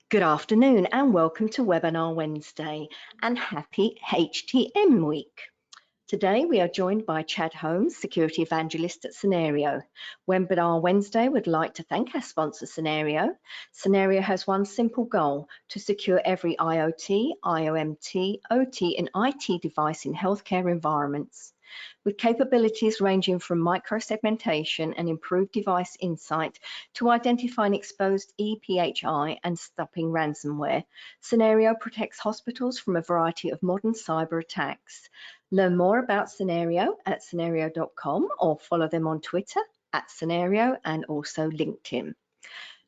Good afternoon and welcome to Webinar Wednesday and happy HTM week. Today we are joined by Chad Holmes, Security Evangelist at Cynerio. Webinar Wednesday would like to thank our sponsor Cynerio. Cynerio has one simple goal: to secure every IoT, IOMT, OT and IT device in healthcare environments. With capabilities ranging from microsegmentation and improved device insight to identifying exposed EPHI and stopping ransomware, Cynerio protects hospitals from a variety of modern cyber attacks. Learn more about Cynerio at cynerio.com or follow them on Twitter at Cynerio and also LinkedIn.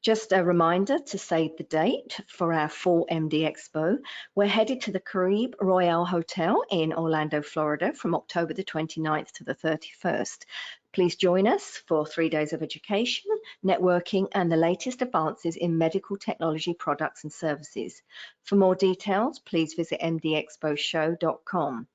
Just a reminder to save the date for our fall MD Expo. We're headed to the Caribe Royale Hotel in Orlando, Florida from October the 29th to the 31st. Please join us for 3 days of education, networking, and the latest advances in medical technology products and services. For more details, please visit mdexposhow.com.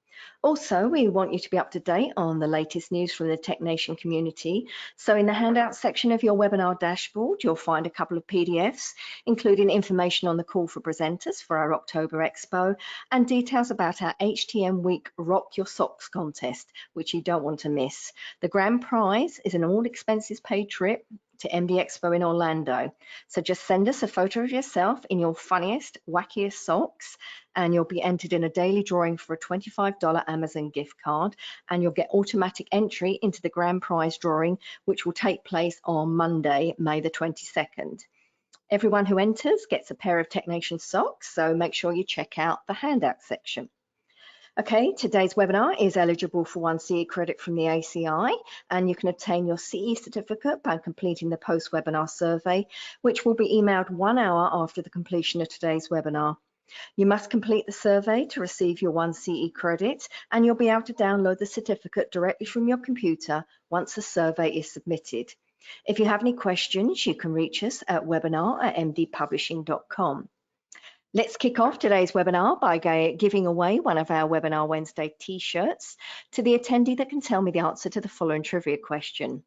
Also, we want you to be up to date on the latest news from the TechNation community. So in the handout section of your webinar dashboard, you'll find a couple of PDFs, including information on the call for presenters for our October Expo and details about our HTM Week Rock Your Socks contest, which you don't want to miss. The grand prize is an all expenses paid trip to MD Expo in Orlando. So just send us a photo of yourself in your funniest, wackiest socks, and you'll be entered in a daily drawing for a $25 Amazon gift card, and you'll get automatic entry into the grand prize drawing, which will take place on Monday, May the 22nd. Everyone who enters gets a pair of TechNation socks, so make sure you check out the handout section. Okay, today's webinar is eligible for 1 CE credit from the ACI, and you can obtain your CE certificate by completing the post-webinar survey, which will be emailed 1 hour after the completion of today's webinar. You must complete the survey to receive your 1 CE credit, and you'll be able to download the certificate directly from your computer once the survey is submitted. If you have any questions, you can reach us at webinar@mdpublishing.com. Let's kick off today's webinar by giving away one of our Webinar Wednesday t-shirts to the attendee that can tell me the answer to the following trivia question.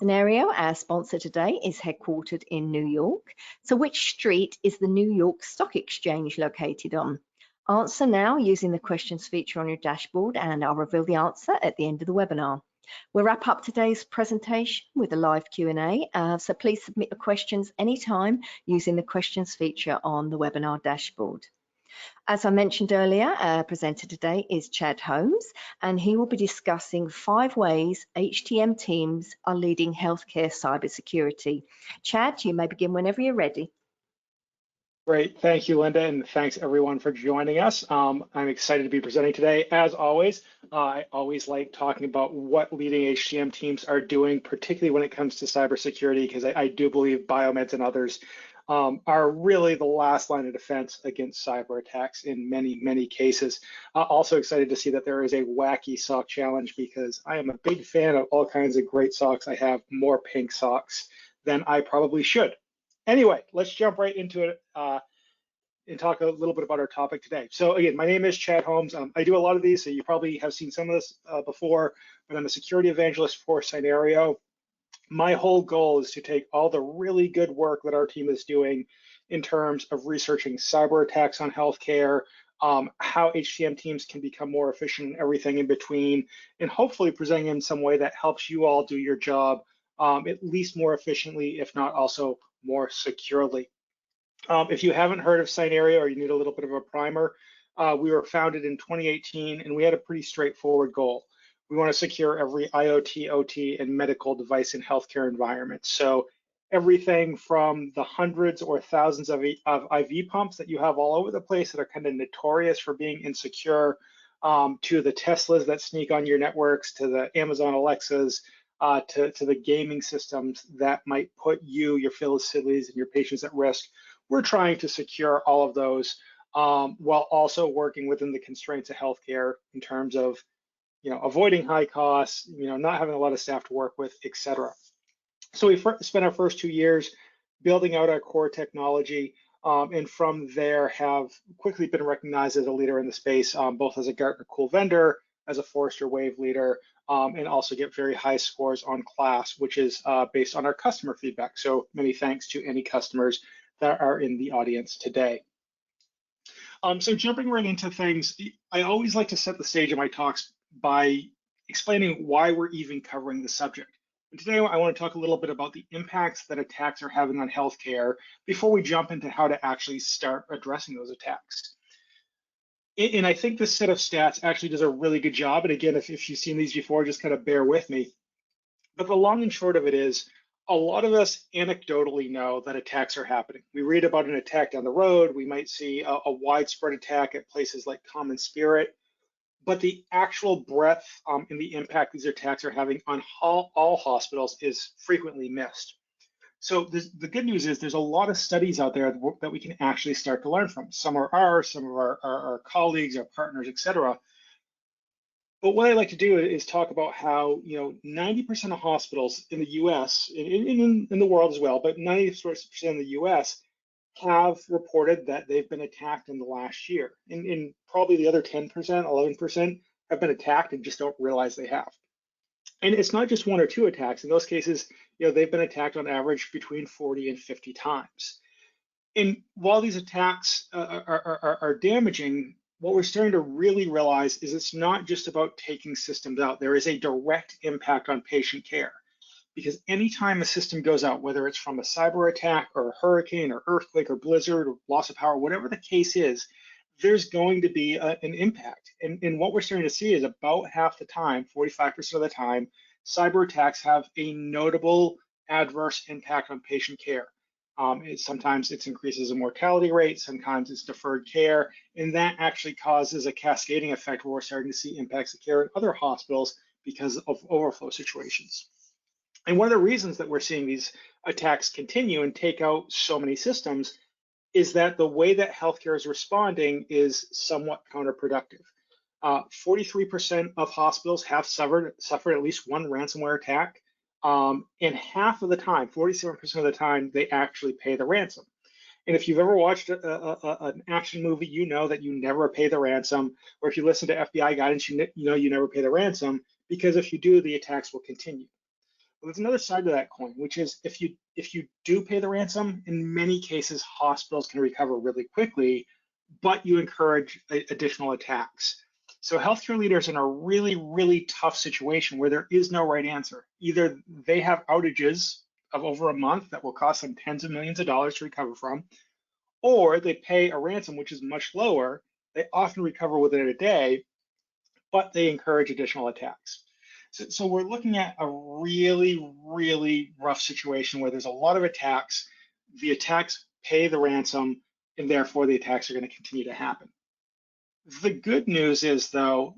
Cynerio, our sponsor today, is headquartered in New York. So which street is the New York Stock Exchange located on? Answer now using the questions feature on your dashboard, and I'll reveal the answer at the end of the webinar. We'll wrap up today's presentation with a live Q&A, so please submit your questions anytime using the questions feature on the webinar dashboard. As I mentioned earlier, our presenter today is Chad Holmes, and he will be discussing 5 ways HTM teams are leading healthcare cybersecurity. Chad, you may begin whenever you're ready. Great, thank you, Linda, and thanks everyone for joining us. I'm excited to be presenting today. As always, I always like talking about what leading HTM teams are doing, particularly when it comes to cybersecurity, because I do believe BioMeds and others are really the last line of defense against cyber attacks in many, many cases. Also excited to see that there is a wacky sock challenge, because I am a big fan of all kinds of great socks. I have more pink socks than I probably should. Anyway, let's jump right into it and talk a little bit about our topic today. So again, my name is Chad Holmes. I do a lot of these, so you probably have seen some of this before, but I'm a security evangelist for Cynerio. My whole goal is to take all the really good work that our team is doing in terms of researching cyber attacks on healthcare, how HTM teams can become more efficient and everything in between, and hopefully presenting in some way that helps you all do your job at least more efficiently, if not also more securely. If you haven't heard of Cynerio, or you need a little bit of a primer, we were founded in 2018, and we had a pretty straightforward goal. We want to secure every IoT, OT, and medical device in healthcare environments. So everything from the hundreds or thousands of IV pumps that you have all over the place that are kind of notorious for being insecure, to the Teslas that sneak on your networks, to the Amazon Alexas, to the gaming systems that might put you, your facilities, and your patients at risk. We're trying to secure all of those while also working within the constraints of healthcare in terms of, avoiding high costs, not having a lot of staff to work with, et cetera. So we spent our first 2 years building out our core technology, and from there have quickly been recognized as a leader in the space, both as a Gartner Cool Vendor, as a Forrester Wave leader, and also get very high scores on KLAS, which is based on our customer feedback. So many thanks to any customers that are in the audience today. So jumping right into things, I always like to set the stage of my talks by explaining why we're even covering the subject. And today I want to talk a little bit about the impacts that attacks are having on healthcare before we jump into how to actually start addressing those attacks. And I think this set of stats actually does a really good job. And again, if you've seen these before, just kind of bear with me. But the long and short of it is, a lot of us anecdotally know that attacks are happening. We read about an attack down the road. We might see a widespread attack at places like Common Spirit. But the actual breadth and the impact these attacks are having on all hospitals is frequently missed. So the good news is there's a lot of studies out there that we can actually start to learn from. Some are ours, some of our colleagues, our partners, et cetera. But what I like to do is talk about how 90% of hospitals in the U.S. in the world as well, but 90% in the U.S. have reported that they've been attacked in the last year, and probably the other 10%, 11% have been attacked and just don't realize they have. And it's not just one or two attacks. In those cases, they've been attacked on average between 40 and 50 times. And while these attacks are damaging, what we're starting to really realize is it's not just about taking systems out. There is a direct impact on patient care. Because anytime a system goes out, whether it's from a cyber attack or a hurricane or earthquake or blizzard or loss of power, whatever the case is, there's going to be an impact. And what we're starting to see is about half the time, 45% of the time, cyber attacks have a notable adverse impact on patient care. Sometimes it increases the mortality rate, sometimes it's deferred care, and that actually causes a cascading effect where we're starting to see impacts of care in other hospitals because of overflow situations. And one of the reasons that we're seeing these attacks continue and take out so many systems is that the way that healthcare is responding is somewhat counterproductive. 43% of hospitals have suffered at least one ransomware attack. And half of the time, 47% of the time, they actually pay the ransom. And if you've ever watched an action movie, you know that you never pay the ransom. Or if you listen to FBI guidance, you know you never pay the ransom, because if you do, the attacks will continue. But there's another side to that coin, which is if you do pay the ransom, in many cases, hospitals can recover really quickly, but you encourage additional attacks. So healthcare leaders are in a really, really tough situation where there is no right answer. Either they have outages of over a month that will cost them tens of millions of dollars to recover from, or they pay a ransom, which is much lower. They often recover within a day, but they encourage additional attacks. So we're looking at a really, really rough situation where there's a lot of attacks. The attacks pay the ransom, and therefore the attacks are going to continue to happen. The good news is, though,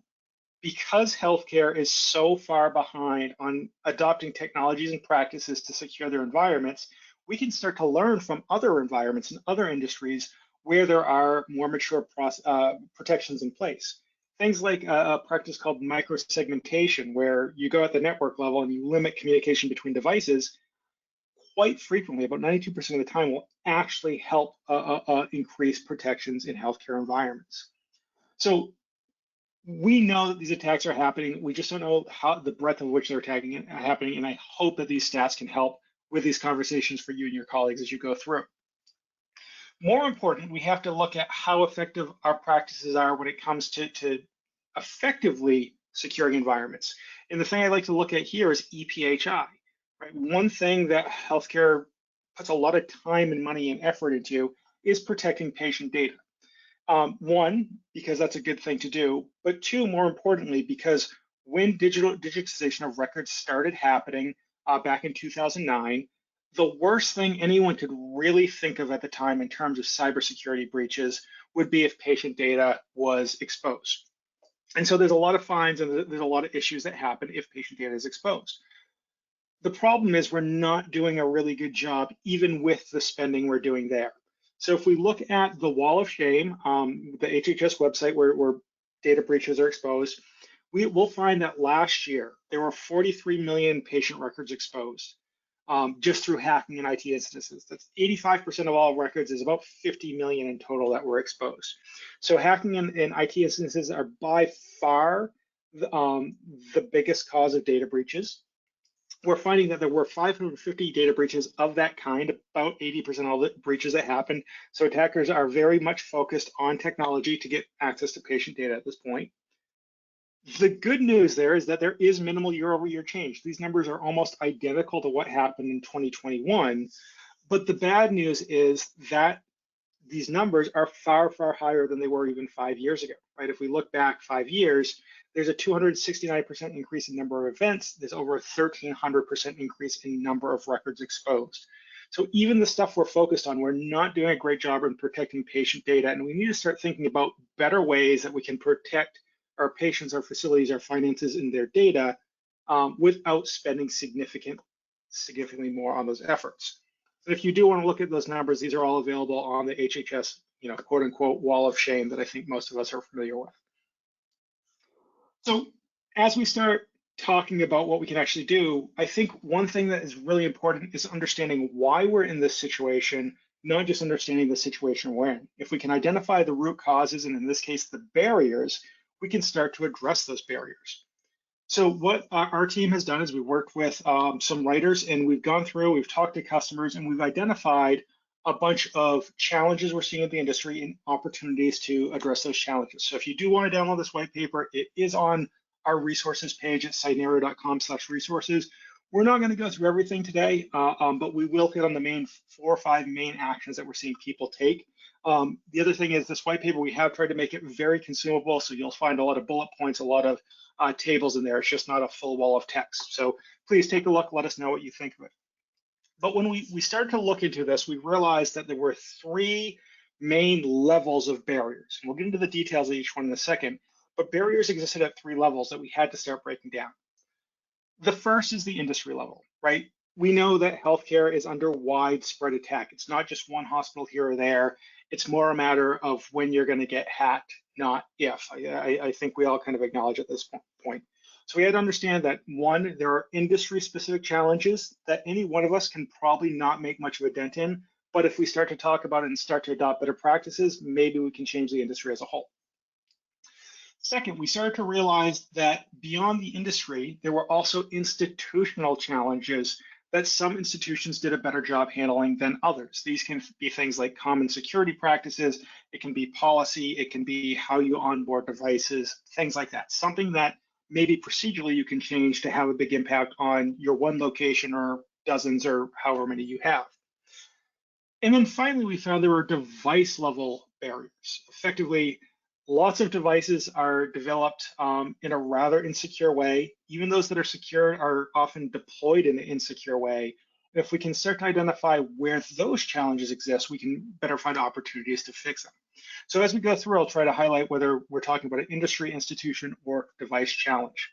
because healthcare is so far behind on adopting technologies and practices to secure their environments, we can start to learn from other environments and other industries where there are more mature protections in place. Things like a practice called microsegmentation, where you go at the network level and you limit communication between devices, quite frequently, about 92% of the time, will actually help increase protections in healthcare environments. So we know that these attacks are happening. We just don't know how the breadth of which they're happening. And I hope that these stats can help with these conversations for you and your colleagues as you go through. More important, we have to look at how effective our practices are when it comes to effectively securing environments. And the thing I like to look at here is EPHI. Right? One thing that healthcare puts a lot of time and money and effort into is protecting patient data. One, because that's a good thing to do, but two, more importantly, because when digitization of records started happening back in 2009, the worst thing anyone could really think of at the time in terms of cybersecurity breaches would be if patient data was exposed. And so there's a lot of fines and there's a lot of issues that happen if patient data is exposed. The problem is we're not doing a really good job even with the spending we're doing there. So if we look at the wall of shame, the HHS website where data breaches are exposed, we'll find that last year there were 43 million patient records exposed just through hacking and IT instances. That's 85% of all records, is about 50 million in total that were exposed. So hacking and IT instances are by far the biggest cause of data breaches. we're finding that there were 550 data breaches of that kind, about 80% of all the breaches that happened. So attackers are very much focused on technology to get access to patient data at this point. The good news there is that there is minimal year-over-year change. These numbers are almost identical to what happened in 2021. But the bad news is that these numbers are far, far higher than they were even 5 years ago, right? If we look back 5 years, there's a 269% increase in number of events. There's over a 1,300% increase in number of records exposed. So even the stuff we're focused on, we're not doing a great job in protecting patient data, and we need to start thinking about better ways that we can protect our patients, our facilities, our finances, and their data without spending significantly more on those efforts. And if you do want to look at those numbers, these are all available on the HHS, quote unquote, wall of shame that I think most of us are familiar with. So as we start talking about what we can actually do, I think one thing that is really important is understanding why we're in this situation, not just understanding the situation we're in. If we can identify the root causes, and in this case, the barriers, we can start to address those barriers. So what our team has done is we worked with some writers, and we've gone through, we've talked to customers, and we've identified a bunch of challenges we're seeing in the industry and opportunities to address those challenges. So if you do want to download this white paper, it is on our resources page at cynerio.com/resources. We're not going to go through everything today, but we will hit on the main 4 or 5 main actions that we're seeing people take. The other thing is this white paper, we have tried to make it very consumable, so you'll find a lot of bullet points, a lot of tables in there. It's just not a full wall of text. So please take a look, let us know what you think of it. But when we started to look into this, we realized that there were 3 main levels of barriers. And we'll get into the details of each one in a second, but barriers existed at 3 levels that we had to start breaking down. The first is the industry level, right? We know that healthcare is under widespread attack. It's not just one hospital here or there. It's more a matter of when you're going to get hacked, not if. I think we all kind of acknowledge at this point. So we had to understand that, 1, there are industry-specific challenges that any one of us can probably not make much of a dent in, but if we start to talk about it and start to adopt better practices, maybe we can change the industry as a whole. Second, we started to realize that beyond the industry, there were also institutional challenges that some institutions did a better job handling than others. These can be things like common security practices, it can be policy, it can be how you onboard devices, things like that. Something that maybe procedurally you can change to have a big impact on your one location or dozens or however many you have. And then finally, we found there were device level barriers. Effectively, lots of devices are developed in a rather insecure way. Even those that are secure are often deployed in an insecure way. If we can start to identify where those challenges exist, we can better find opportunities to fix them. So as we go through, I'll try to highlight whether we're talking about an industry, institution, or device challenge.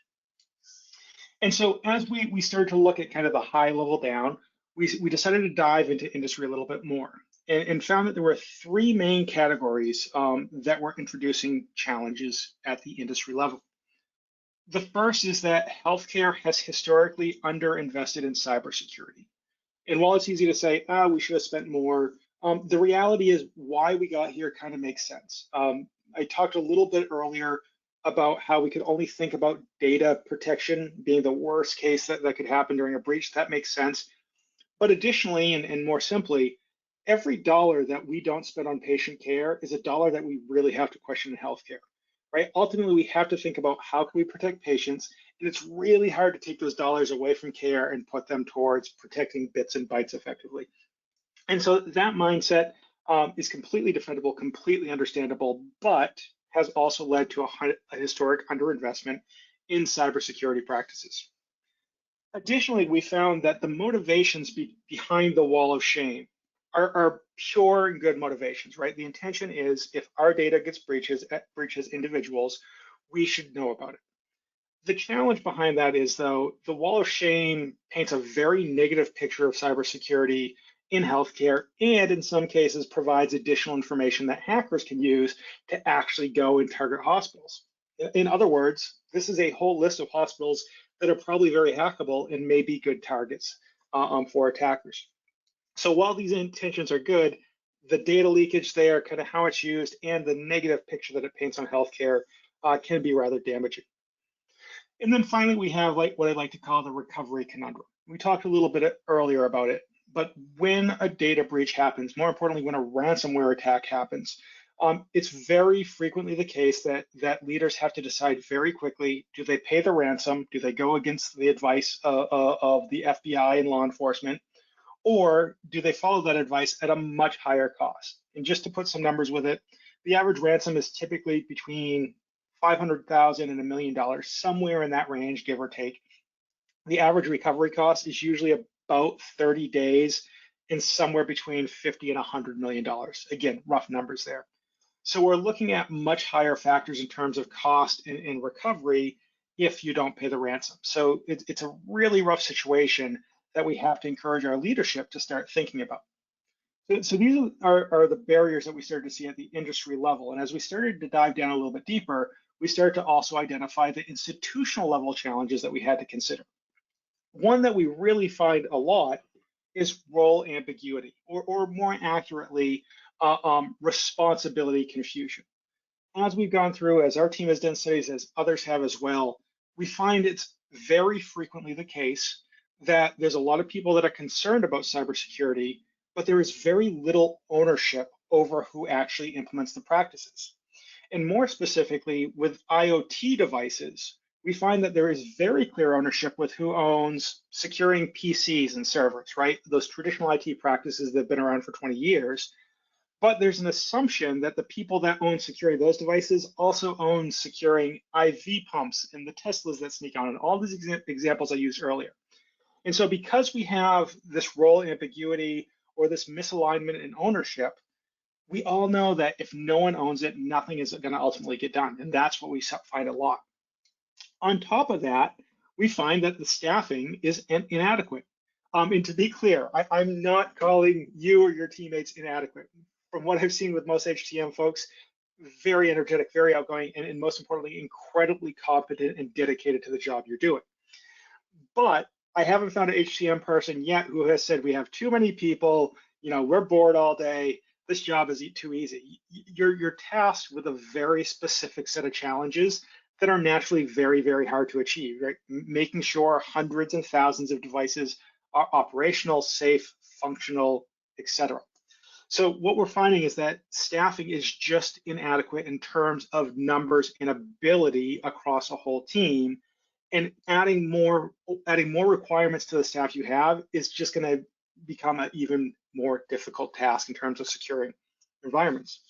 And so as we started to look at kind of the high level down, we decided to dive into industry a little bit more and found that there were 3 main categories that were introducing challenges at the industry level. The first is that healthcare has historically underinvested in cybersecurity. And while it's easy to say, we should have spent more, the reality is why we got here kind of makes sense. I talked a little bit earlier about how we could only think about data protection being the worst case that could happen during a breach. That makes sense. But additionally, and more simply, every dollar that we don't spend on patient care is a dollar that we really have to question in healthcare, right? Ultimately, we have to think about how can we protect patients, and it's really hard to take those dollars away from care and put them towards protecting bits and bytes effectively. And so that mindset is completely defendable, completely understandable, but has also led to a historic underinvestment in cybersecurity practices. Additionally, we found that the motivations behind the wall of shame are pure and good motivations, right? The intention is if our data gets breaches individuals, we should know about it. The challenge behind that is, though, the wall of shame paints a very negative picture of cybersecurity in healthcare, and in some cases provides additional information that hackers can use to actually go and target hospitals. In other words, this is a whole list of hospitals that are probably very hackable and may be good targets for attackers. So while these intentions are good, the data leakage there, kind of how it's used, and the negative picture that it paints on healthcare can be rather damaging. And then finally, we have what I like to call the recovery conundrum. we talked a little bit earlier about it, but when a data breach happens, more importantly, when a ransomware attack happens, it's very frequently the case that leaders have to decide very quickly, do they pay the ransom? Do they go against the advice of the FBI and law enforcement? Or do they follow that advice at a much higher cost? And just to put some numbers with it, the average ransom is typically between $500,000 and $1 million, somewhere in that range, give or take. The average recovery cost is usually about 30 days and somewhere between $50 and $100 million. Again, rough numbers there. So we're looking at much higher factors in terms of cost and recovery if you don't pay the ransom. So it's a really rough situation that we have to encourage our leadership to start thinking about. So these are the barriers that we started to see at the industry level. And as we started to dive down a little bit deeper, we started to also identify the institutional level challenges that we had to consider. One that we really find a lot is role ambiguity, or more accurately, responsibility confusion. As we've gone through, as our team has done studies, as others have as well, we find it's very frequently the case that there's a lot of people that are concerned about cybersecurity, but there is very little ownership over who actually implements the practices. And more specifically, with IoT devices, we find that there is very clear ownership with who owns securing PCs and servers, right? Those traditional IT practices that have been around for 20 years. But there's an assumption that the people that own securing those devices also own securing IV pumps and the Teslas that sneak on, and all these examples I used earlier. And so because we have this role ambiguity or this misalignment in ownership, we all know that if no one owns it, nothing is going to ultimately get done. And that's what we find a lot. On top of that, we find that the staffing is inadequate. And to be clear, I'm not calling you or your teammates inadequate. From what I've seen with most HTM folks, very energetic, very outgoing, and most importantly, incredibly competent and dedicated to the job you're doing. But I haven't found an HTM person yet who has said, we have too many people, we're bored all day, this job is too easy. You're tasked with a very specific set of challenges that are naturally very, very hard to achieve, right? Making sure hundreds and thousands of devices are operational, safe, functional, etc. So what we're finding is that staffing is just inadequate in terms of numbers and ability across a whole team, and adding more requirements to the staff you have is just going to become an even more difficult task in terms of securing environments.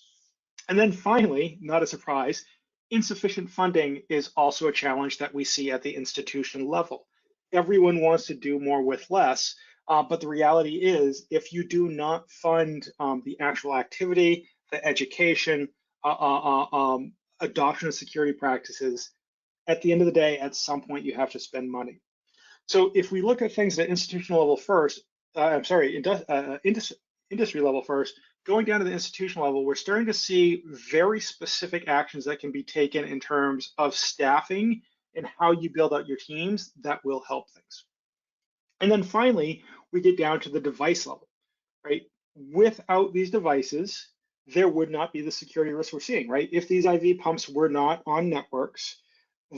And then finally, not a surprise, insufficient funding is also a challenge that we see at the institution level. Everyone wants to do more with less, but the reality is, if you do not fund the actual activity, the education, adoption of security practices, at the end of the day, at some point, you have to spend money. So if we look at things at institutional level first, industry level first, going down to the institutional level, we're starting to see very specific actions that can be taken in terms of staffing and how you build out your teams that will help things. And then finally, we get down to the device level, right? Without these devices, there would not be the security risks we're seeing, right? If these IV pumps were not on networks,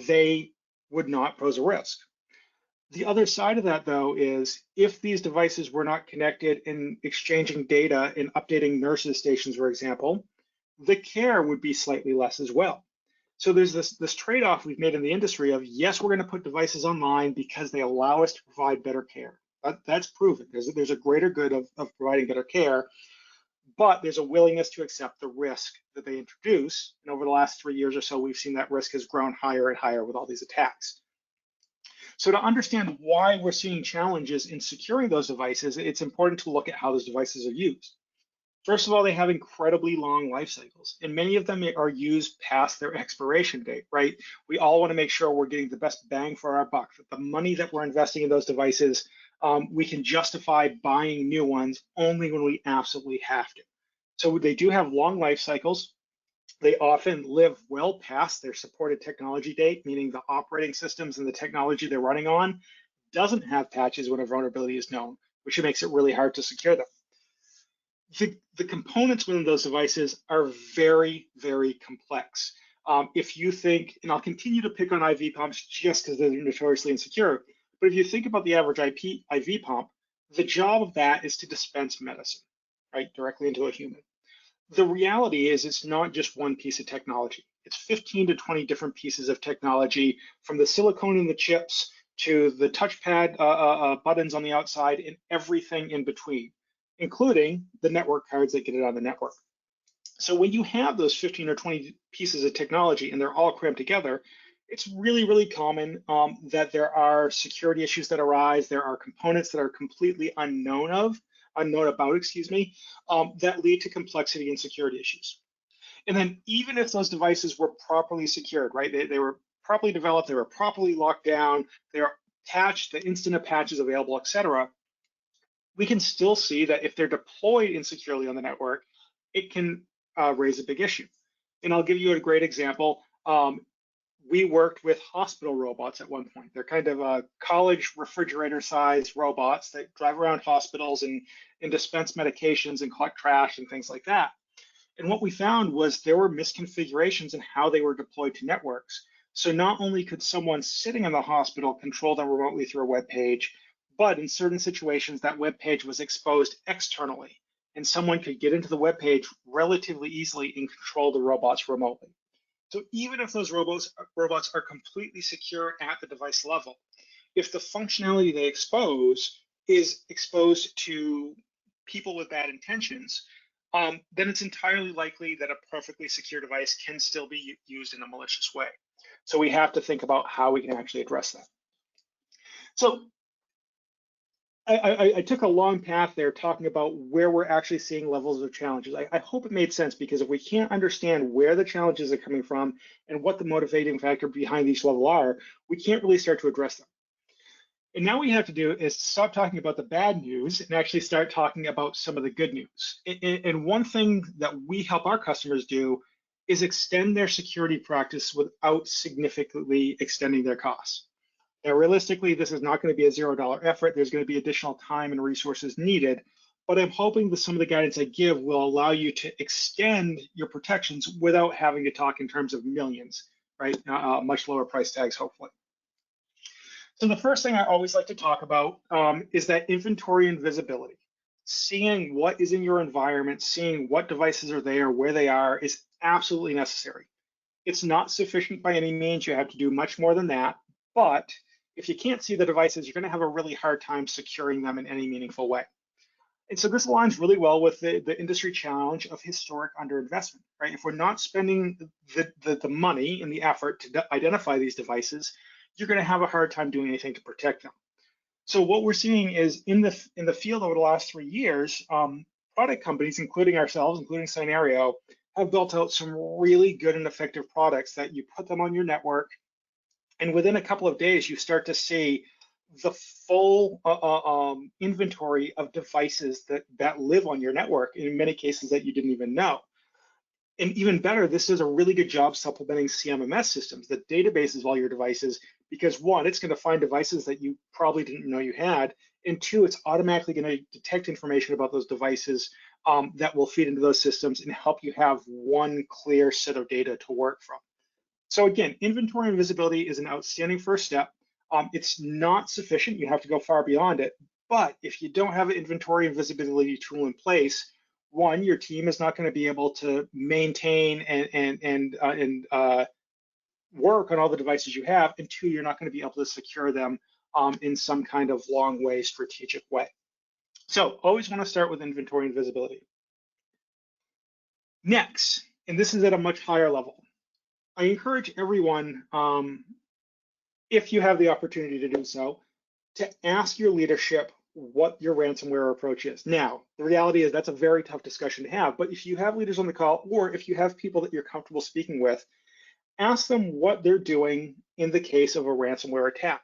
they would not pose a risk. The other side of that, though, is if these devices were not connected in exchanging data and updating nurses' stations, for example, the care would be slightly less as well. So there's this trade-off we've made in the industry of, yes, we're going to put devices online because they allow us to provide better care. That's proven. There's a greater good of providing better care, but there's a willingness to accept the risk that they introduce. And over the last 3 years or so, we've seen that risk has grown higher and higher with all these attacks. So to understand why we're seeing challenges in securing those devices, it's important to look at how those devices are used. First of all, they have incredibly long life cycles, and many of them are used past their expiration date, right? We all want to make sure we're getting the best bang for our buck. That the money that we're investing in those devices, we can justify buying new ones only when we absolutely have to. So they do have long life cycles. They often live well past their supported technology date, meaning the operating systems and the technology they're running on doesn't have patches when a vulnerability is known, which makes it really hard to secure them. The components within those devices are very, very complex. If you think, and I'll continue to pick on IV pumps just because they're notoriously insecure, But if you think about the average IV pump, the job of that is to dispense medicine, right, directly into a human. The reality is it's not just one piece of technology. It's 15 to 20 different pieces of technology, from the silicone in the chips to the touchpad buttons on the outside and everything in between, including the network cards that get it on the network. So when you have those 15 or 20 pieces of technology and they're all crammed together, it's really, really common that there are security issues that arise. There are components that are completely unknown about, that lead to complexity and security issues. And then even if those devices were properly secured, right, they were properly developed, they were properly locked down, they are patched, the instant patch is available, et cetera, we can still see that if they're deployed insecurely on the network, it can raise a big issue. And I'll give you a great example. We worked with hospital robots at one point. They're kind of college refrigerator-sized robots that drive around hospitals and dispense medications and collect trash and things like that. And what we found was there were misconfigurations in how they were deployed to networks. So not only could someone sitting in the hospital control them remotely through a web page, but in certain situations, that web page was exposed externally, and someone could get into the web page relatively easily and control the robots remotely. So even if those robots are completely secure at the device level, if the functionality they expose is exposed to people with bad intentions, then it's entirely likely that a perfectly secure device can still be used in a malicious way. So we have to think about how we can actually address that. So I took a long path there talking about where we're actually seeing levels of challenges. I hope it made sense, because if we can't understand where the challenges are coming from and what the motivating factor behind each level are, we can't really start to address them. And now what we have to do is stop talking about the bad news and actually start talking about some of the good news. And one thing that we help our customers do is extend their security practice without significantly extending their costs. Now, realistically, this is not going to be a $0 effort. There's going to be additional time and resources needed, but I'm hoping that some of the guidance I give will allow you to extend your protections without having to talk in terms of millions, right? Much lower price tags, hopefully. So the first thing I always like to talk about is that inventory and visibility. Seeing what is in your environment, seeing what devices are there, where they are, is absolutely necessary. It's not sufficient by any means. You have to do much more than that, but if you can't see the devices, you're going to have a really hard time securing them in any meaningful way. And so this aligns really well with the industry challenge of historic underinvestment, right? If we're not spending the money and the effort to identify these devices, you're going to have a hard time doing anything to protect them. So what we're seeing is in the field over the last 3 years, product companies, including ourselves, including Cynerio, have built out some really good and effective products that you put them on your network, and within a couple of days, you start to see the full inventory of devices that live on your network, in many cases that you didn't even know. And even better, this does a really good job supplementing CMMS systems, the databases of all your devices, because one, it's going to find devices that you probably didn't know you had, and two, it's automatically going to detect information about those devices that will feed into those systems and help you have one clear set of data to work from. So again, inventory and visibility is an outstanding first step. It's not sufficient. You have to go far beyond it. But if you don't have an inventory and visibility tool in place, one, your team is not going to be able to maintain and work on all the devices you have. And two, you're not going to be able to secure them in some kind of long way, strategic way. So always want to start with inventory and visibility. Next, and this is at a much higher level, I encourage everyone, if you have the opportunity to do so, to ask your leadership what your ransomware approach is. Now, the reality is that's a very tough discussion to have, but if you have leaders on the call, or if you have people that you're comfortable speaking with, ask them what they're doing in the case of a ransomware attack.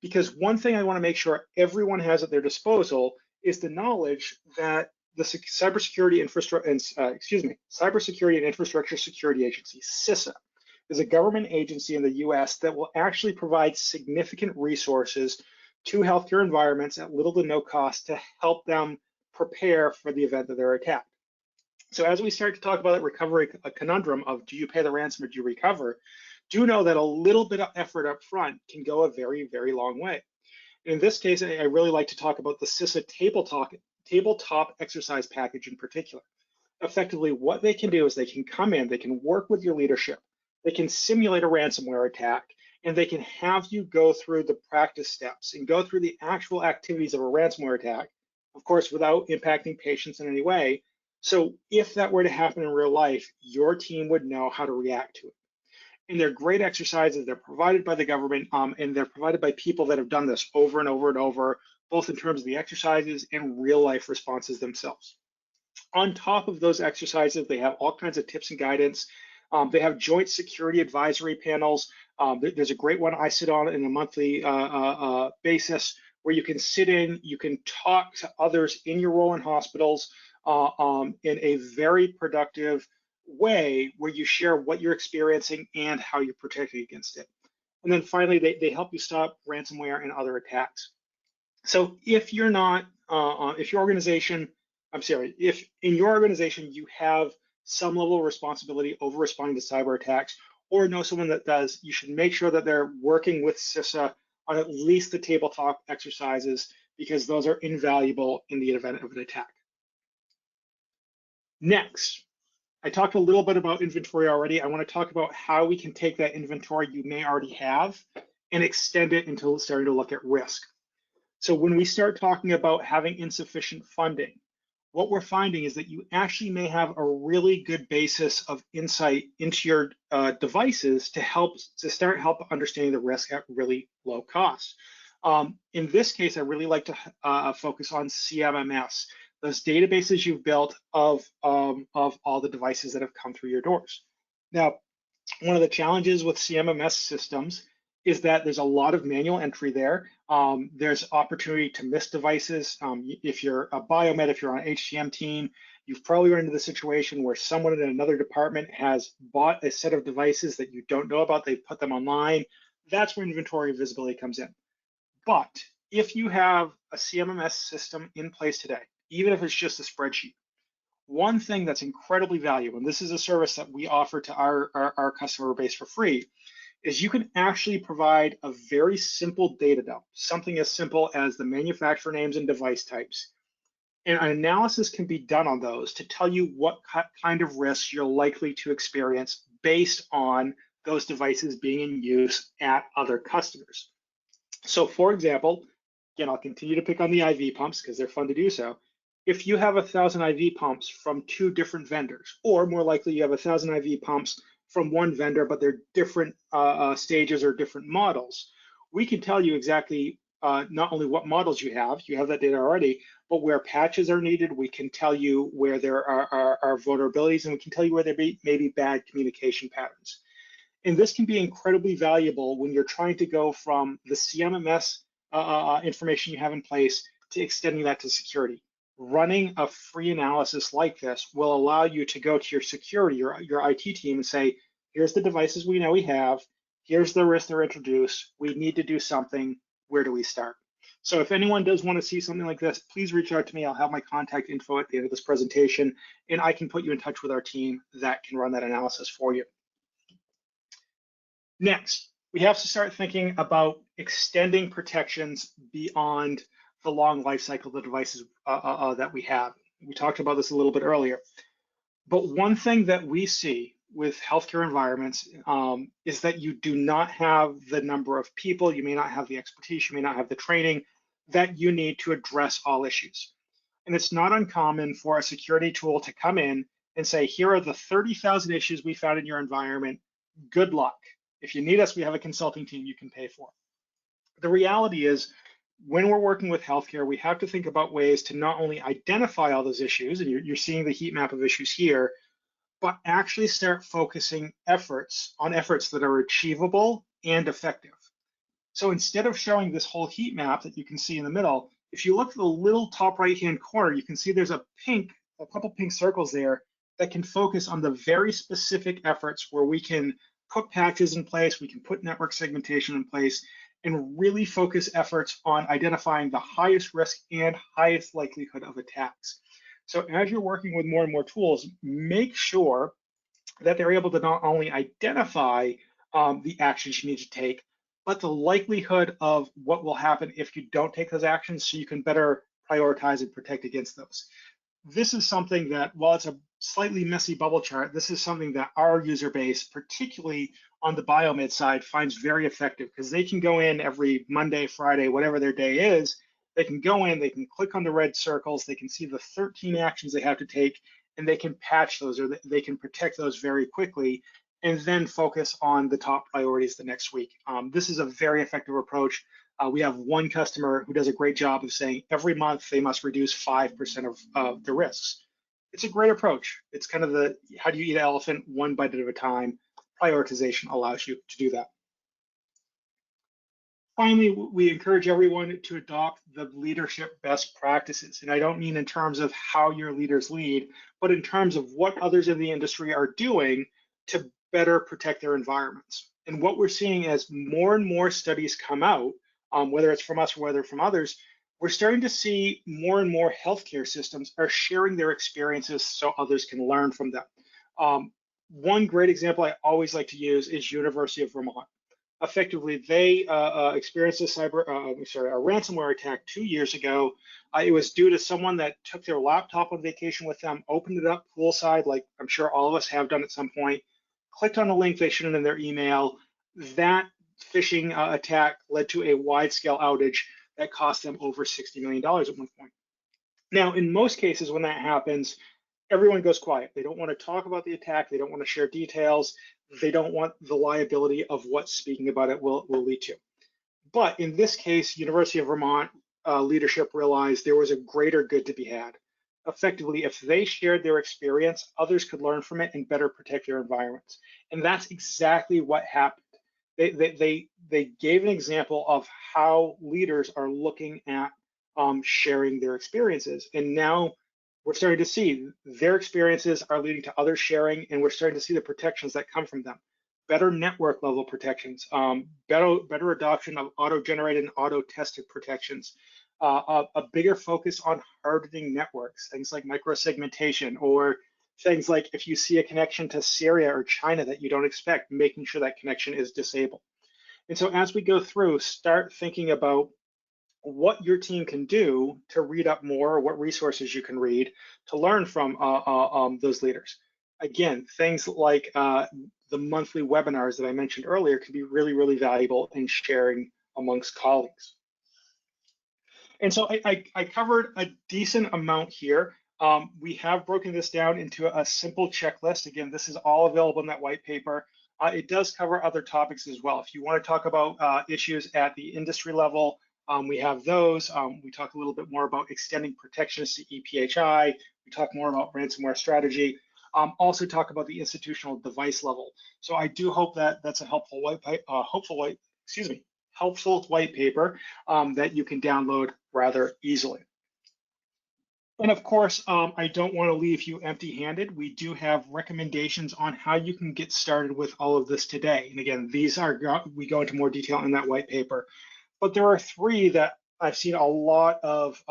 Because one thing I want to make sure everyone has at their disposal is the knowledge that the Cybersecurity and Infrastructure Security Agency, CISA, is a government agency in the US that will actually provide significant resources to healthcare environments at little to no cost to help them prepare for the event that they're attacked. So as we start to talk about that recovery conundrum of do you pay the ransom or do you recover, do know that a little bit of effort up front can go a very, very long way. In this case, I really like to talk about the CISA tabletop exercise package in particular. Effectively, what they can do is they can come in, they can work with your leadership, they can simulate a ransomware attack, and they can have you go through the practice steps and go through the actual activities of a ransomware attack, of course, without impacting patients in any way. So if that were to happen in real life, your team would know how to react to it. And they're great exercises. They're provided by the government, and they're provided by people that have done this over and over and over, both in terms of the exercises and real life responses themselves. On top of those exercises, they have all kinds of tips and guidance. They have joint security advisory panels. There's a great one I sit on in a monthly basis where you can sit in, you can talk to others in your role in hospitals in a very productive way where you share what you're experiencing and how you're protecting against it. And then finally, they help you stop ransomware and other attacks. So if you're not, if your organization, I'm sorry, if in your organization you have some level of responsibility over responding to cyber attacks or know someone that does, you should make sure that they're working with CISA on at least the tabletop exercises because those are invaluable in the event of an attack. Next, I talked a little bit about inventory already. I want to talk about how we can take that inventory you may already have and extend it until starting to look at risk. So when we start talking about having insufficient funding, what we're finding is that you actually may have a really good basis of insight into your devices to start help understanding the risk at really low cost. In this case, I really like to focus on CMMS, those databases you've built of all the devices that have come through your doors. Now, one of the challenges with CMMS systems is that there's a lot of manual entry there. There's opportunity to miss devices. If you're a BioMed, if you're on an HTM team, you've probably run into the situation where someone in another department has bought a set of devices that you don't know about. They've put them online. That's where inventory visibility comes in. But if you have a CMMS system in place today, even if it's just a spreadsheet, one thing that's incredibly valuable, and this is a service that we offer to our customer base for free, is you can actually provide a very simple data dump, something as simple as the manufacturer names and device types. And an analysis can be done on those to tell you what kind of risks you're likely to experience based on those devices being in use at other customers. So for example, again, I'll continue to pick on the IV pumps because they're fun to do so. If you have 1,000 IV pumps from 2 different vendors, or more likely you have 1,000 IV pumps from one vendor, but they're different stages or different models, we can tell you exactly not only what models you have that data already, but where patches are needed. We can tell you where there are vulnerabilities, and we can tell you where there may be bad communication patterns. And this can be incredibly valuable when you're trying to go from the CMMS information you have in place to extending that to security. Running a free analysis like this will allow you to go to your security, your IT team and say, here's the devices we know we have, here's the risks they're introduced, we need to do something, where do we start? So if anyone does want to see something like this, please reach out to me. I'll have my contact info at the end of this presentation, and I can put you in touch with our team that can run that analysis for you. Next, we have to start thinking about extending protections beyond the long life cycle of the devices that we have. We talked about this a little bit earlier. But one thing that we see with healthcare environments is that you do not have the number of people, you may not have the expertise, you may not have the training that you need to address all issues. And it's not uncommon for a security tool to come in and say, here are the 30,000 issues we found in your environment, good luck. If you need us, we have a consulting team you can pay for. The reality is, when we're working with healthcare, we have to think about ways to not only identify all those issues, and you're seeing the heat map of issues here, but actually start focusing efforts on efforts that are achievable and effective. So instead of showing this whole heat map that you can see in the middle, if you look at the little top right-hand corner, you can see there's a couple pink circles there that can focus on the very specific efforts where we can put patches in place, we can put network segmentation in place, and really focus efforts on identifying the highest risk and highest likelihood of attacks. So as you're working with more and more tools, make sure that they're able to not only identify the actions you need to take, but the likelihood of what will happen if you don't take those actions, so you can better prioritize and protect against those. This is something that, while it's a slightly messy bubble chart, this is something that our user base, particularly on the BioMeds side, finds very effective, because they can go in every Monday, Friday, whatever their day is. They can go in, they can click on the red circles, they can see the 13 actions they have to take, and they can patch those, or they can protect those very quickly, and then focus on the top priorities the next week. This is a very effective approach. We have one customer who does a great job of saying every month they must reduce 5% of the risks. It's a great approach. It's kind of the, how do you eat an elephant one bite at a time? Prioritization allows you to do that. Finally, we encourage everyone to adopt the leadership best practices. And I don't mean in terms of how your leaders lead, but in terms of what others in the industry are doing to better protect their environments. And what we're seeing as more and more studies come out, whether it's from us or whether from others, we're starting to see more and more healthcare systems are sharing their experiences so others can learn from them. One great example I always like to use is University of Vermont. Effectively, they experienced a ransomware attack 2 years ago. It was due to someone that took their laptop on vacation with them, opened it up poolside, like I'm sure all of us have done at some point, clicked on a link they shouldn't in their email. That phishing attack led to a wide-scale outage that cost them over $60 million at one point. Now, in most cases, when that happens, everyone goes quiet. They don't want to talk about the attack. They don't want to share details. They don't want the liability of what speaking about it will lead to. But in this case, University of Vermont leadership realized there was a greater good to be had. Effectively, if they shared their experience, others could learn from it and better protect their environments. And that's exactly what happened. They gave an example of how leaders are looking at sharing their experiences. And now we're starting to see their experiences are leading to others sharing, and we're starting to see the protections that come from them. Better network level protections, better adoption of auto-generated and auto-tested protections, a bigger focus on hardening networks, things like microsegmentation, or things like if you see a connection to Syria or China that you don't expect, making sure that connection is disabled. And so as we go through, start thinking about what your team can do to read up more, what resources you can read to learn from those leaders. Again, things like the monthly webinars that I mentioned earlier can be really, really valuable in sharing amongst colleagues. And so I covered a decent amount here. We have broken this down into a simple checklist. Again, this is all available in that white paper. It does cover other topics as well. If you want to talk about issues at the industry level, we have those. We talk a little bit more about extending protections to EPHI. We talk more about ransomware strategy. Also talk about the institutional device level. So I do hope that that's a helpful helpful white paper that you can download rather easily. And of course, I don't want to leave you empty-handed. We do have recommendations on how you can get started with all of this today. And again, these are, we go into more detail in that white paper. But there are three that I've seen a lot of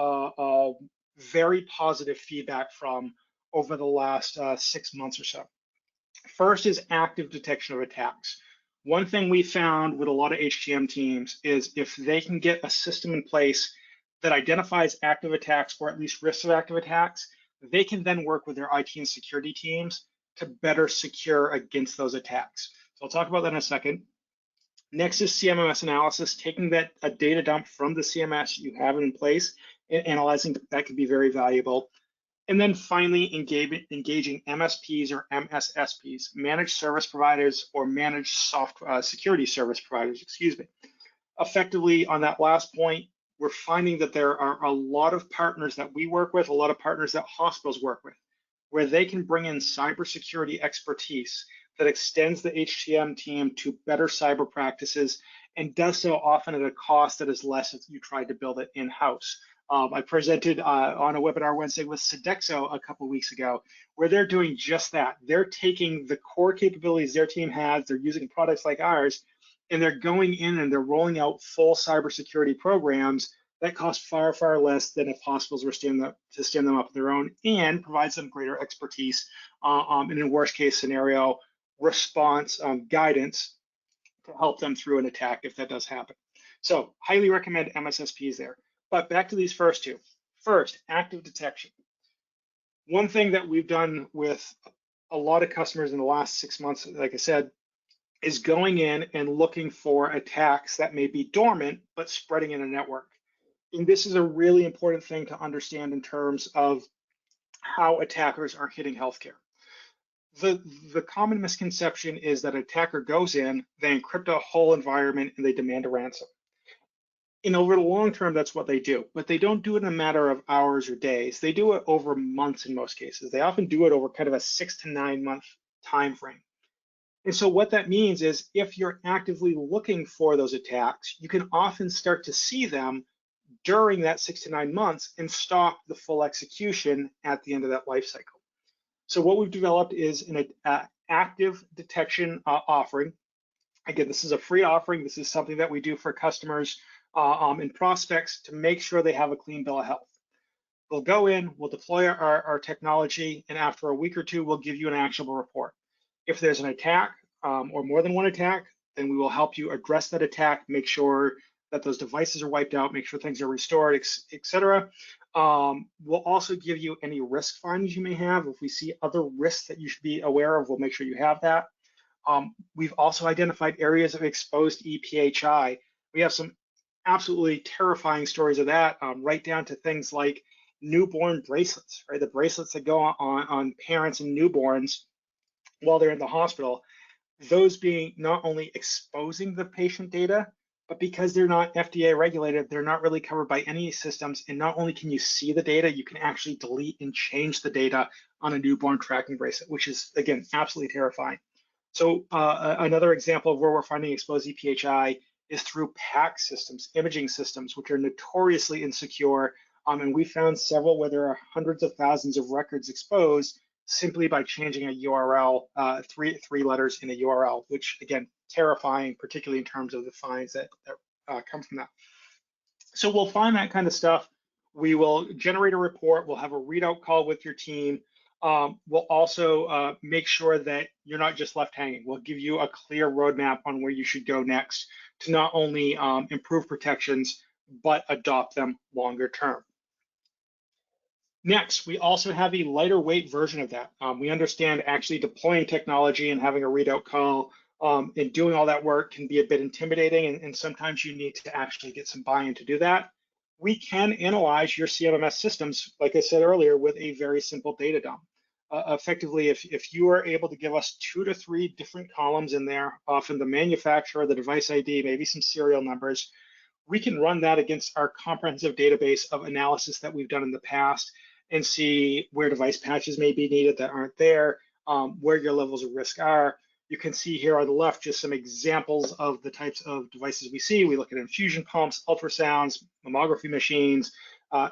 very positive feedback from over the last 6 months or so. First is active detection of attacks. One thing we found with a lot of HTM teams is if they can get a system in place that identifies active attacks, or at least risks of active attacks, they can then work with their IT and security teams to better secure against those attacks. So I'll talk about that in a second. Next is CMMS analysis, taking that a data dump from the CMS you have in place and analyzing that can be very valuable. And then finally, engaging MSPs or MSSPs, managed service providers or managed security service providers, excuse me. Effectively, on that last point, we're finding that there are a lot of partners that we work with, a lot of partners that hospitals work with, where they can bring in cybersecurity expertise that extends the HTM team to better cyber practices and does so often at a cost that is less if you tried to build it in-house. I presented on a webinar Wednesday with Sodexo a couple weeks ago, where they're doing just that. They're taking the core capabilities their team has, they're using products like ours, and they're going in and they're rolling out full cybersecurity programs that cost far, far less than if hospitals were to stand them up on their own, and provides them greater expertise in a worst case scenario, response guidance to help them through an attack if that does happen. So highly recommend MSSPs there. But back to these first two. First, active detection. One thing that we've done with a lot of customers in the last 6 months, like I said, is going in and looking for attacks that may be dormant but spreading in a network. And this is a really important thing to understand in terms of how attackers are hitting healthcare. The common misconception is that an attacker goes in, they encrypt a whole environment, and they demand a ransom. And over the long term, that's what they do. But they don't do it in a matter of hours or days. They do it over months in most cases. They often do it over kind of a 6 to 9 month time frame. And so what that means is if you're actively looking for those attacks, you can often start to see them during that 6 to 9 months and stop the full execution at the end of that life cycle. So what we've developed is an active detection offering. Again, this is a free offering. This is something that we do for customers and prospects to make sure they have a clean bill of health. We'll go in, we'll deploy our technology, and after a week or two, we'll give you an actionable report. If there's an attack or more than one attack, then we will help you address that attack, make sure that those devices are wiped out, make sure things are restored, et cetera. We'll also give you any risk findings you may have. If we see other risks that you should be aware of, we'll make sure you have that. We've also identified areas of exposed EPHI. We have some absolutely terrifying stories of that, right down to things like newborn bracelets, right? The bracelets that go on parents and newborns while they're in the hospital, those being not only exposing the patient data, but because they're not FDA regulated, they're not really covered by any systems. And not only can you see the data, you can actually delete and change the data on a newborn tracking bracelet, which is, again, absolutely terrifying. So another example of where we're finding exposed EPHI is through PAC systems, imaging systems, which are notoriously insecure. And we found several where there are hundreds of thousands of records exposed simply by changing a URL, three letters in a URL, which again, terrifying, particularly in terms of the fines that come from that. So we'll find that kind of stuff. We will generate a report. We'll have a readout call with your team. We'll also make sure that you're not just left hanging. We'll give you a clear roadmap on where you should go next to not only improve protections, but adopt them longer term. Next, we also have a lighter weight version of that. We understand actually deploying technology and having a readout call and doing all that work can be a bit intimidating, and sometimes you need to actually get some buy-in to do that. We can analyze your CMMS systems, like I said earlier, with a very simple data dump. Effectively, if you are able to give us 2 to 3 different columns in there, often the manufacturer, the device ID, maybe some serial numbers, we can run that against our comprehensive database of analysis that we've done in the past and see where device patches may be needed that aren't there, where your levels of risk are. You can see here on the left just some examples of the types of devices we see. We look at infusion pumps, ultrasounds, mammography machines,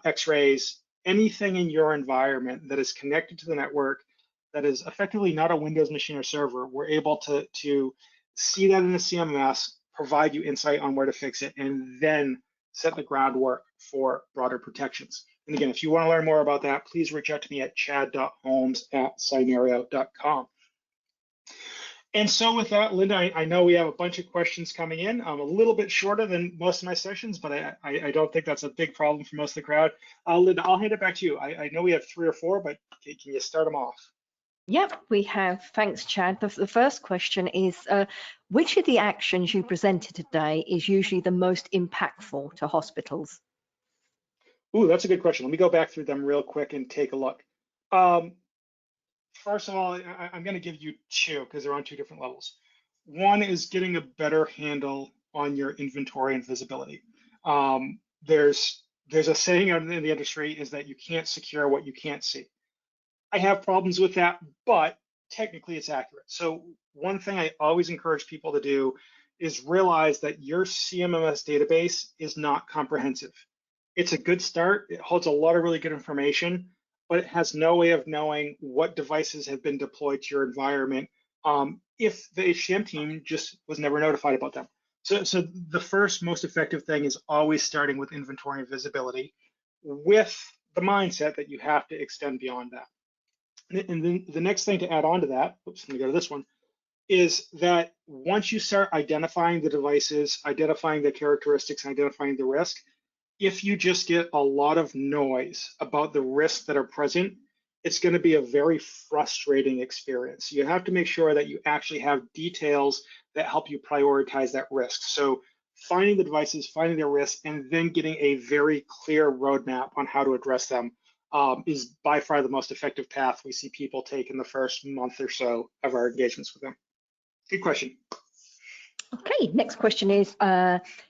x-rays, anything in your environment that is connected to the network that is effectively not a Windows machine or server. We're able to see that in the CMMS, provide you insight on where to fix it, and then set the groundwork for broader protections. And again, if you want to learn more about that, please reach out to me at chad.holmes@cynerio.com. And so with that, Linda, I know we have a bunch of questions coming in. I'm a little bit shorter than most of my sessions, but I don't think that's a big problem for most of the crowd. Linda, I'll hand it back to you. I know we have 3 or 4, but can you start them off? Yep, we have. Thanks, Chad. The first question is, which of the actions you presented today is usually the most impactful to hospitals? Ooh, that's a good question. Let me go back through them real quick and take a look. First of all, I'm going to give you 2 because they're on 2 different levels. One is getting a better handle on your inventory and visibility. There's a saying in the industry is that you can't secure what you can't see. I have problems with that, but technically it's accurate. So one thing I always encourage people to do is realize that your CMMS database is not comprehensive. It's a good start. It holds a lot of really good information, but it has no way of knowing what devices have been deployed to your environment if the HTM team just was never notified about them. So the first most effective thing is always starting with inventory and visibility with the mindset that you have to extend beyond that. And then the next thing to add on to that, oops, let me go to this one. is that once you start identifying the devices, identifying the characteristics, and identifying the risk, if you just get a lot of noise about the risks that are present, it's going to be a very frustrating experience. You have to make sure that you actually have details that help you prioritize that risk. So finding the devices, finding their risks, and then getting a very clear roadmap on how to address them is by far the most effective path we see people take in the first month or so of our engagements with them. Good question. Okay, next question is,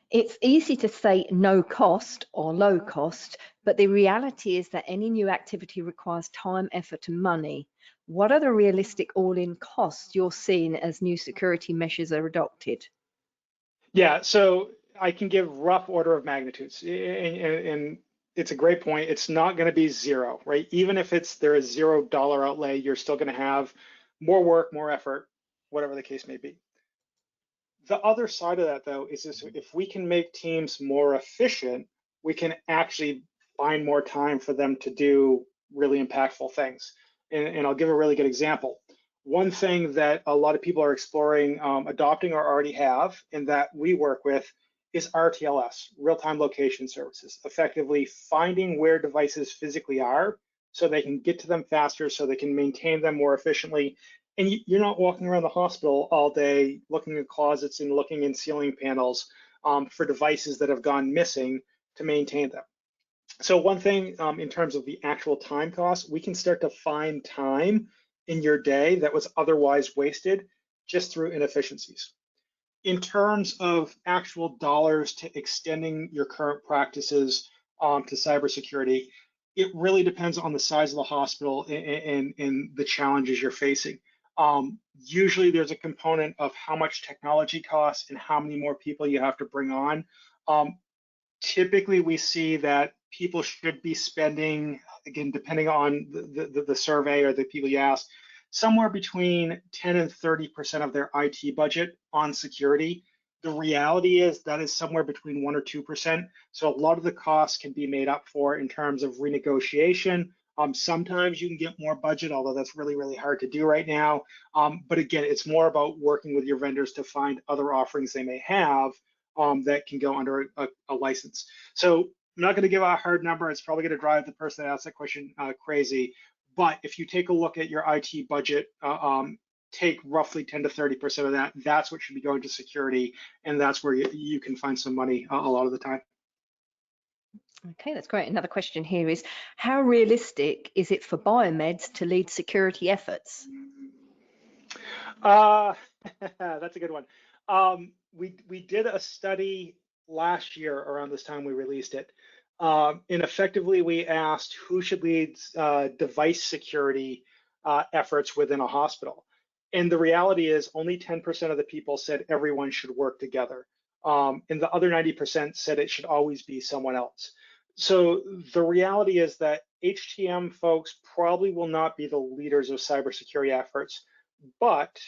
it's easy to say no cost or low cost, but the reality is that any new activity requires time, effort, and money. What are the realistic all-in costs you're seeing as new security measures are adopted? Yeah, so I can give rough order of magnitudes, and it's a great point. It's not going to be zero, right? Even if there is $0 outlay, you're still going to have more work, more effort, whatever the case may be. The other side of that, though, is this, if we can make teams more efficient, we can actually find more time for them to do really impactful things. And I'll give a really good example. One thing that a lot of people are exploring adopting or already have, and that we work with, is RTLS, real-time location services, effectively finding where devices physically are so they can get to them faster, so they can maintain them more efficiently. And you're not walking around the hospital all day looking in closets and looking in ceiling panels for devices that have gone missing to maintain them. So one thing in terms of the actual time cost, we can start to find time in your day that was otherwise wasted just through inefficiencies. In terms of actual dollars to extending your current practices to cybersecurity, it really depends on the size of the hospital and the challenges you're facing. Usually there's a component of how much technology costs and how many more people you have to bring on. Typically, we see that people should be spending, again, depending on the survey or the people you ask, somewhere between 10 and 30% of their IT budget on security. The reality is that is somewhere between 1 or 2%. So a lot of the costs can be made up for in terms of renegotiation. Sometimes you can get more budget, although that's really, really hard to do right now. But again, it's more about working with your vendors to find other offerings they may have that can go under a license. So I'm not going to give a hard number. It's probably going to drive the person that asked that question crazy. But if you take a look at your IT budget, take roughly 10 to 30% of that. That's what should be going to security, and that's where you can find some money a lot of the time. Okay, that's great. Another question here is, how realistic is it for BioMeds to lead security efforts? That's a good one. We did a study last year around this time we released it. And effectively, we asked who should lead device security efforts within a hospital. And the reality is only 10% of the people said everyone should work together. And the other 90% said it should always be someone else. So the reality is that HTM folks probably will not be the leaders of cybersecurity efforts, but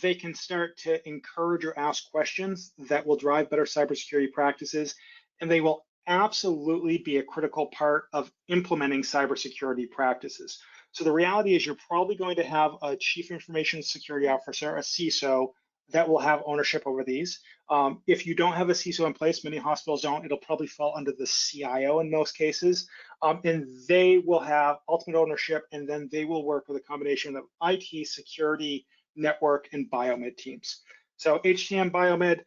they can start to encourage or ask questions that will drive better cybersecurity practices, and they will absolutely be a critical part of implementing cybersecurity practices. So the reality is you're probably going to have a chief information security officer, a CISO, that will have ownership over these. If you don't have a CISO in place, many hospitals don't, it'll probably fall under the CIO in most cases. And they will have ultimate ownership, and then they will work with a combination of IT, security, network, and biomed teams. So HTM biomed,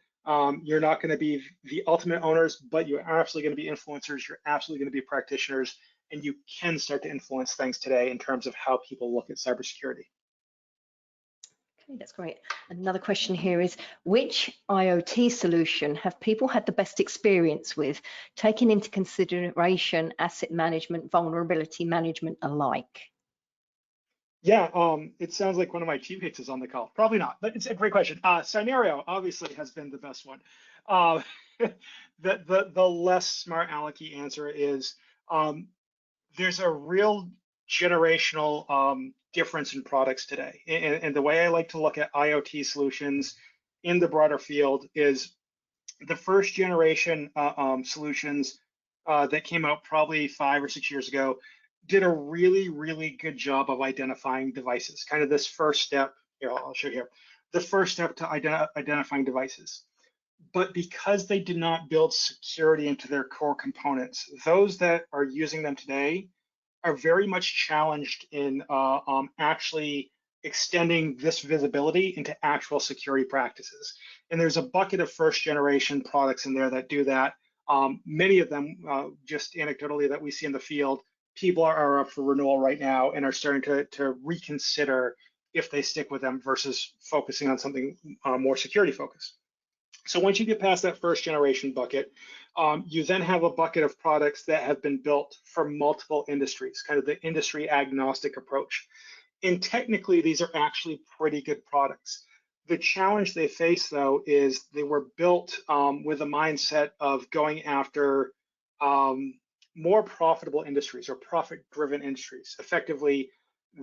you're not going to be the ultimate owners, but you're absolutely going to be influencers. You're absolutely going to be practitioners, and you can start to influence things today in terms of how people look at cybersecurity. Okay, that's great. Another question here is, which IoT solution have people had the best experience with, taking into consideration asset management, vulnerability management alike? Yeah, it sounds like one of my teammates is on the call. Probably not, but it's a great question. Cynerio obviously has been the best one. The less smart alecky answer is there's a real generational difference in products today. And the way I like to look at IoT solutions in the broader field is the first generation solutions that came out probably 5 or 6 years ago did a really, really good job of identifying devices. Kind of this first step, here, I'll show you here. the first step to identifying devices. But because they did not build security into their core components, those that are using them today are very much challenged in actually extending this visibility into actual security practices. And there's a bucket of first generation products in there that do that. Many of them, just anecdotally that we see in the field, people are up for renewal right now and are starting to reconsider if they stick with them versus focusing on something more security focused. So once you get past that first generation bucket, you then have a bucket of products that have been built for multiple industries, kind of the industry agnostic approach. And technically, these are actually pretty good products. The challenge they face, though, is they were built with a mindset of going after more profitable industries or profit-driven industries. Effectively,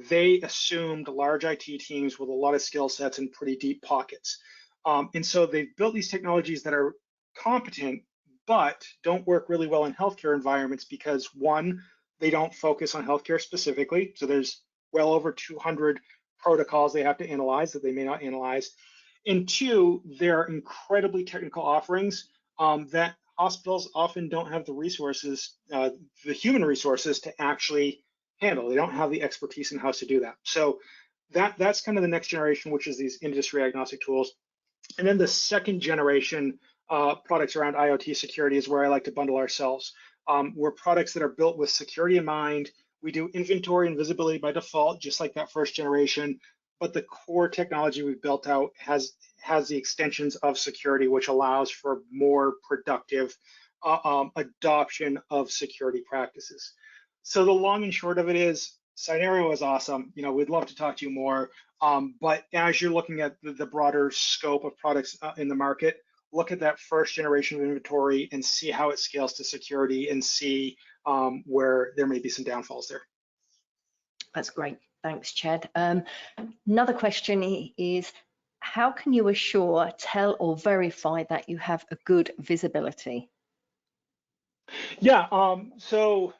they assumed large IT teams with a lot of skill sets and pretty deep pockets. And so they've built these technologies that are competent, but don't work really well in healthcare environments because one, they don't focus on healthcare specifically. So there's well over 200 protocols they have to analyze that they may not analyze. And two, they're incredibly technical offerings that hospitals often don't have the resources, the human resources to actually handle. They don't have the expertise in house to do that. So that's kind of the next generation, which is these industry agnostic tools. And then the second generation products around IoT security is where I like to bundle ourselves. We're products that are built with security in mind. We do inventory and visibility by default, just like that first generation. But the core technology we've built out has the extensions of security, which allows for more productive adoption of security practices. So the long and short of it is, Cynerio is awesome. We'd love to talk to you more. But as you're looking at the broader scope of products in the market, look at that first generation of inventory and see how it scales to security and see where there may be some downfalls there. That's great. Thanks, Chad. Another question is, how can you assure, tell, or verify that you have a good visibility? Yeah, so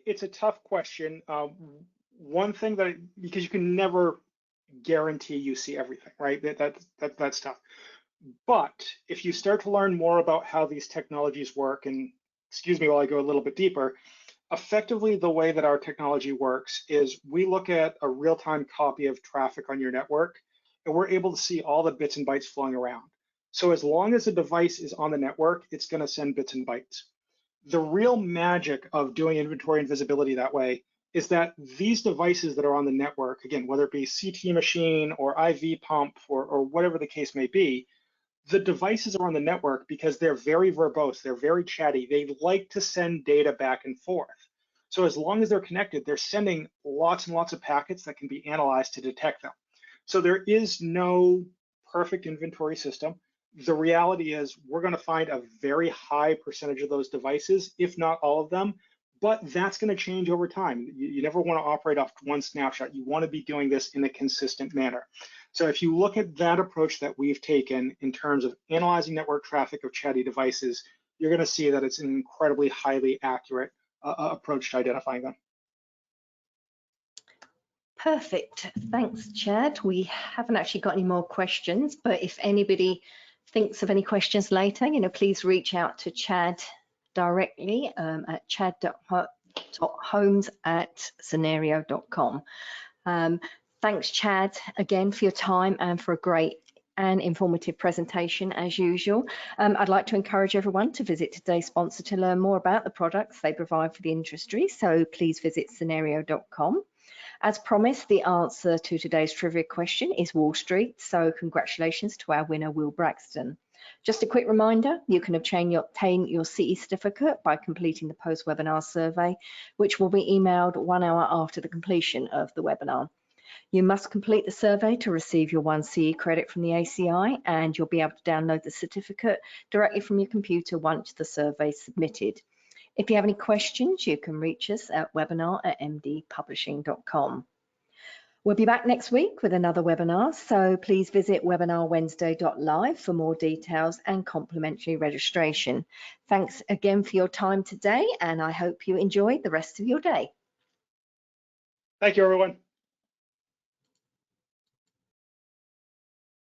it's a tough question. One thing because you can never guarantee you see everything, right? That's tough. But if you start to learn more about how these technologies work, and excuse me while I go a little bit deeper, effectively the way that our technology works is we look at a real-time copy of traffic on your network, and we're able to see all the bits and bytes flowing around. So as long as a device is on the network, it's going to send bits and bytes. The real magic of doing inventory and visibility that way is that these devices that are on the network, again, whether it be CT machine or IV pump or whatever the case may be, the devices are on the network because they're very verbose, they're very chatty, they like to send data back and forth. So as long as they're connected, they're sending lots and lots of packets that can be analyzed to detect them. So there is no perfect inventory system. The reality is we're going to find a very high percentage of those devices, if not all of them, but that's going to change over time. You never want to operate off one snapshot. You want to be doing this in a consistent manner. So if you look at that approach that we've taken in terms of analyzing network traffic of chatty devices, you're going to see that it's an incredibly highly accurate approach to identifying them. Perfect. Thanks, Chad. We haven't actually got any more questions, but if anybody thinks of any questions later, please reach out to Chad directly at chad.holmes@cynerio.com. Thanks, Chad, again for your time and for a great and informative presentation as usual. I'd like to encourage everyone to visit today's sponsor to learn more about the products they provide for the industry. So please visit Cynerio.com. As promised, the answer to today's trivia question is Wall Street. So congratulations to our winner, Will Braxton. Just a quick reminder, you can obtain your CE certificate by completing the post-webinar survey, which will be emailed 1 hour after the completion of the webinar. You must complete the survey to receive your 1 CE credit from the ACI, and you'll be able to download the certificate directly from your computer once the survey is submitted. If you have any questions, you can reach us at webinar@mdpublishing.com. We'll be back next week with another webinar, so please visit webinarwednesday.live for more details and complimentary registration. Thanks again for your time today, and I hope you enjoy the rest of your day. Thank you, everyone.